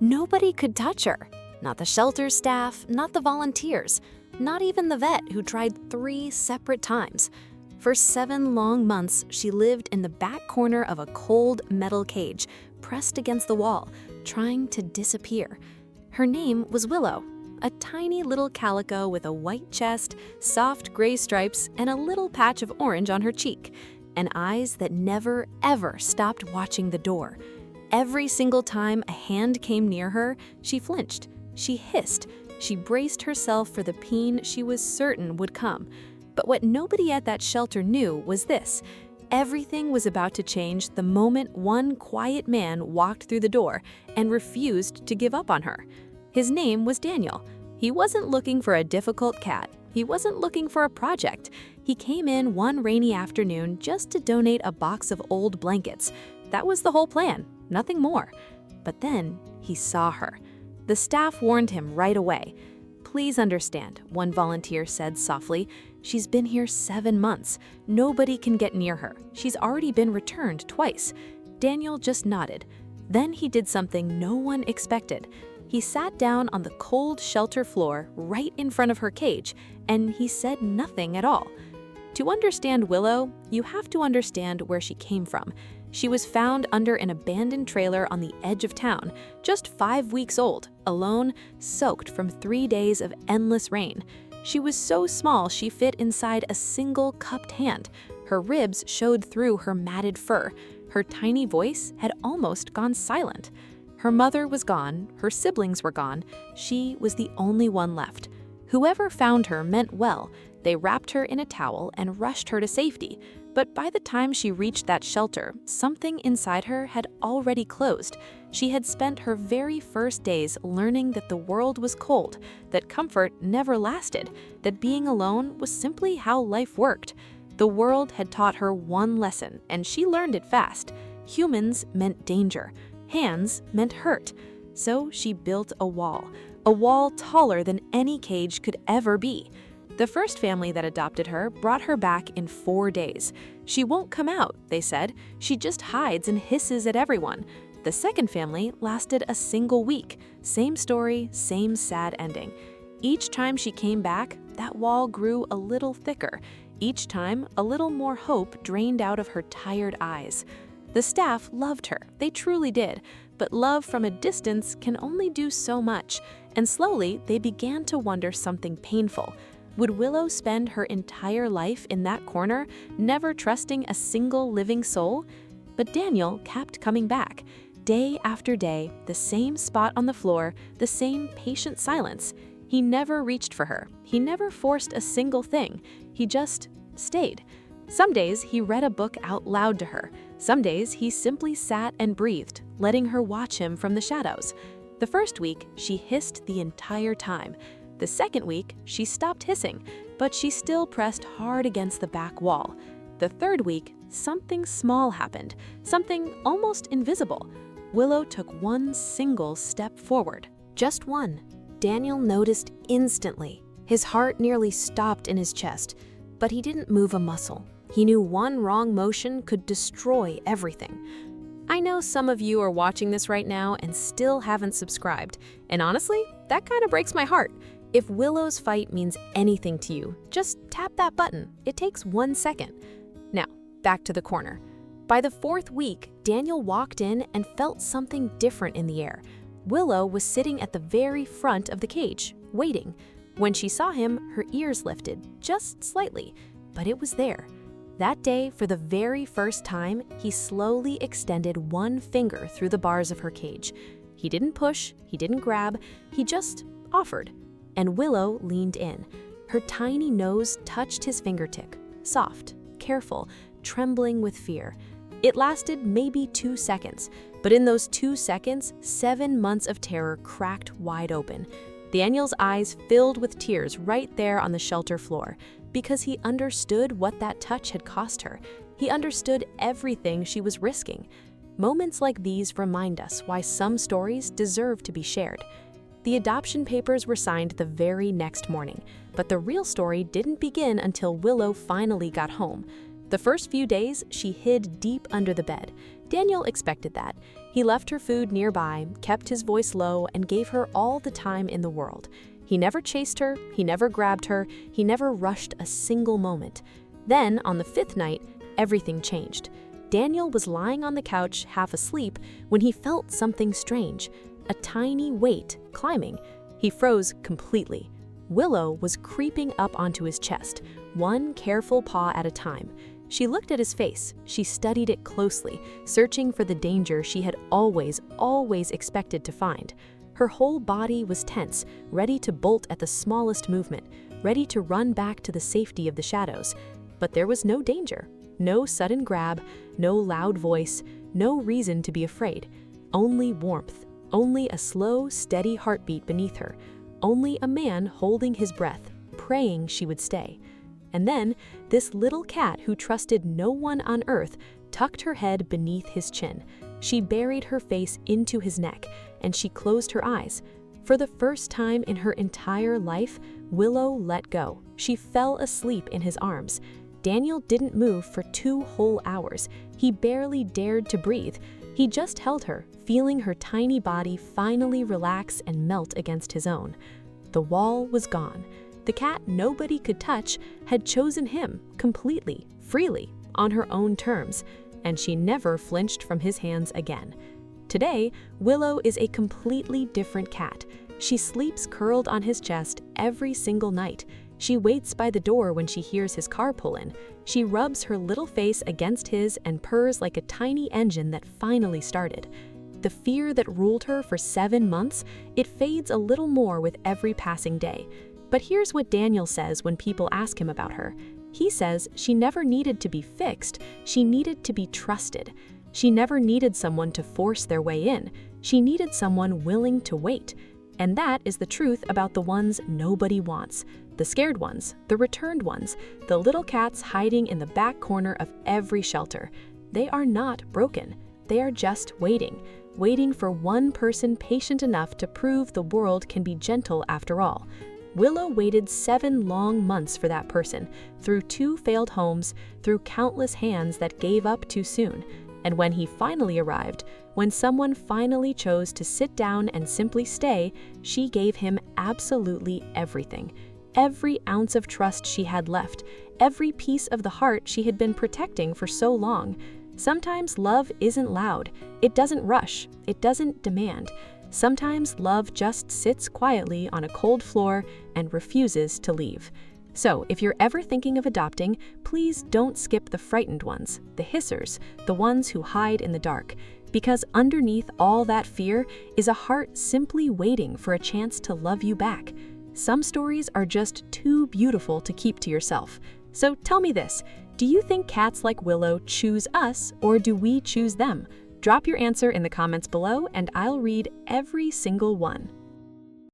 Nobody could touch her. Not the shelter staff, not the volunteers, not even the vet who tried 3 separate times. For 7 long months, she lived in the back corner of a cold metal cage, pressed against the wall, trying to disappear. Her name was Willow, a tiny little calico with a white chest, soft gray stripes, and a little patch of orange on her cheek, and eyes that never, ever stopped watching the door. Every single time a hand came near her, she flinched, she hissed, she braced herself for the pain she was certain would come. But what nobody at that shelter knew was this: everything was about to change the moment one quiet man walked through the door and refused to give up on her. His name was Daniel. He wasn't looking for a difficult cat. He wasn't looking for a project. He came in one rainy afternoon just to donate a box of old blankets. That was the whole plan, nothing more. But then he saw her. The staff warned him right away. "Please understand," one volunteer said softly. "She's been here 7 months. Nobody can get near her. She's already been returned twice." Daniel just nodded. Then he did something no one expected. He sat down on the cold shelter floor right in front of her cage, and he said nothing at all. To understand Willow, you have to understand where she came from. She was found under an abandoned trailer on the edge of town, just 5 weeks old, alone, soaked from 3 days of endless rain. She was so small she fit inside a single cupped hand. Her ribs showed through her matted fur. Her tiny voice had almost gone silent. Her mother was gone, her siblings were gone. She was the only one left. Whoever found her meant well. They wrapped her in a towel and rushed her to safety. But by the time she reached that shelter, something inside her had already closed. She had spent her very first days learning that the world was cold, that comfort never lasted, that being alone was simply how life worked. The world had taught her one lesson, and she learned it fast. Humans meant danger. Hands meant hurt. So she built a wall taller than any cage could ever be. The first family that adopted her brought her back in 4 days. "She won't come out," they said. "She just hides and hisses at everyone." The second family lasted a single week. Same story, same sad ending. Each time she came back, that wall grew a little thicker. Each time, a little more hope drained out of her tired eyes. The staff loved her, they truly did, but love from a distance can only do so much, and slowly they began to wonder something painful. Would Willow spend her entire life in that corner, never trusting a single living soul? But Daniel kept coming back. Day after day, the same spot on the floor, the same patient silence. He never reached for her. He never forced a single thing. He just stayed. Some days he read a book out loud to her. Some days he simply sat and breathed, letting her watch him from the shadows. The first week, she hissed the entire time. The second week, she stopped hissing, but she still pressed hard against the back wall. The third week, something small happened, something almost invisible. Willow took one single step forward. Just one. Daniel noticed instantly. His heart nearly stopped in his chest, but he didn't move a muscle. He knew one wrong motion could destroy everything. I know some of you are watching this right now and still haven't subscribed, and honestly, that kind of breaks my heart. If Willow's fight means anything to you, just tap that button. It takes 1 second. Now, back to the corner. By the 4th week, Daniel walked in and felt something different in the air. Willow was sitting at the very front of the cage, waiting. When she saw him, her ears lifted, just slightly, but it was there. That day, for the very first time, he slowly extended one finger through the bars of her cage. He didn't push, he didn't grab, he just offered. And Willow leaned in. Her tiny nose touched his fingertip, soft, careful, trembling with fear. It lasted maybe 2 seconds, but in those 2 seconds, 7 months of terror cracked wide open. Daniel's eyes filled with tears right there on the shelter floor, because he understood what that touch had cost her. He understood everything she was risking. Moments like these remind us why some stories deserve to be shared. The adoption papers were signed the very next morning, but the real story didn't begin until Willow finally got home. The first few days, she hid deep under the bed. Daniel expected that. He left her food nearby, kept his voice low, and gave her all the time in the world. He never chased her, he never grabbed her, he never rushed a single moment. Then, on the 5th night, everything changed. Daniel was lying on the couch, half asleep, when he felt something strange. A tiny weight climbing. He froze completely. Willow was creeping up onto his chest, one careful paw at a time. She looked at his face. She studied it closely, searching for the danger she had always expected to find. Her whole body was tense, ready to bolt at the smallest movement, ready to run back to the safety of the shadows. But there was no danger, no sudden grab, no loud voice, no reason to be afraid. Only warmth, only a slow, steady heartbeat beneath her, only a man holding his breath, praying she would stay. And then, this little cat who trusted no one on earth tucked her head beneath his chin. She buried her face into his neck, and she closed her eyes. For the first time in her entire life, Willow let go. She fell asleep in his arms. Daniel didn't move for 2 whole hours. He barely dared to breathe. He just held her, feeling her tiny body finally relax and melt against his own. The wall was gone. The cat nobody could touch had chosen him completely, freely, on her own terms, and she never flinched from his hands again. Today, Willow is a completely different cat. She sleeps curled on his chest every single night. She waits by the door when she hears his car pull in. She rubs her little face against his and purrs like a tiny engine that finally started. The fear that ruled her for 7 months, it fades a little more with every passing day. But here's what Daniel says when people ask him about her. He says she never needed to be fixed, she needed to be trusted. She never needed someone to force their way in. She needed someone willing to wait. And that is the truth about the ones nobody wants. The scared ones, the returned ones, the little cats hiding in the back corner of every shelter. They are not broken. They are just waiting for one person patient enough to prove the world can be gentle after all. Willow waited 7 long months for that person, through 2 failed homes, through countless hands that gave up too soon. And when he finally arrived, when someone finally chose to sit down and simply stay, she gave him absolutely everything. Every ounce of trust she had left, every piece of the heart she had been protecting for so long. Sometimes love isn't loud. It doesn't rush. It doesn't demand. Sometimes love just sits quietly on a cold floor and refuses to leave. So, if you're ever thinking of adopting, please don't skip the frightened ones, the hissers, the ones who hide in the dark, because underneath all that fear is a heart simply waiting for a chance to love you back. Some stories are just too beautiful to keep to yourself. So tell me this, do you think cats like Willow choose us, or do we choose them? Drop your answer in the comments below and I'll read every single one.